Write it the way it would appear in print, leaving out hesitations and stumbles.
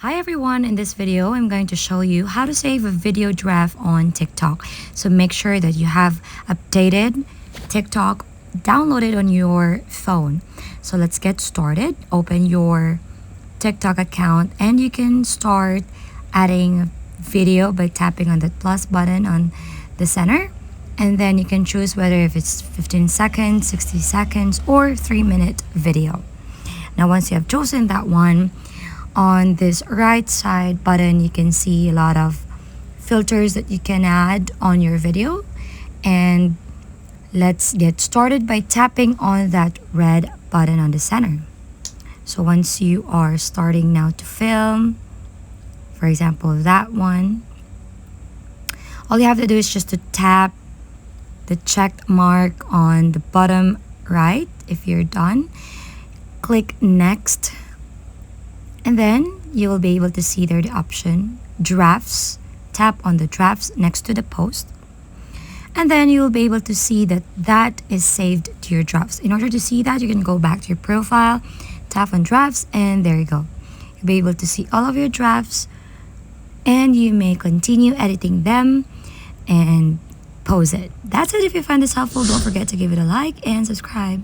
Hi everyone, in this video I'm going to show you how to save a video draft on TikTok. So make sure that you have updated TikTok downloaded on your phone. So let's get started. Open your TikTok account and you can start adding video by tapping on the plus button on the center. And then you can choose whether if it's 15 seconds, 60 seconds, or 3-minute video. Now once you have chosen that one, on this right side button you can see a lot of filters that you can add on your video, and let's get started by tapping on that red button on the center. So once you are starting now to film, for example that one, all you have to do is just to tap the check mark on the bottom right. If you're done, click next, and then you will be able to see there the option drafts. Tap on the drafts next to the post, and then you will be able to see that that is saved to your drafts. In order to see that, you can go back to your profile, tap on drafts, and there you go. You'll be able to see all of your drafts, and you may continue editing them and post it. That's it. If you find this helpful, don't forget to give it a like and subscribe.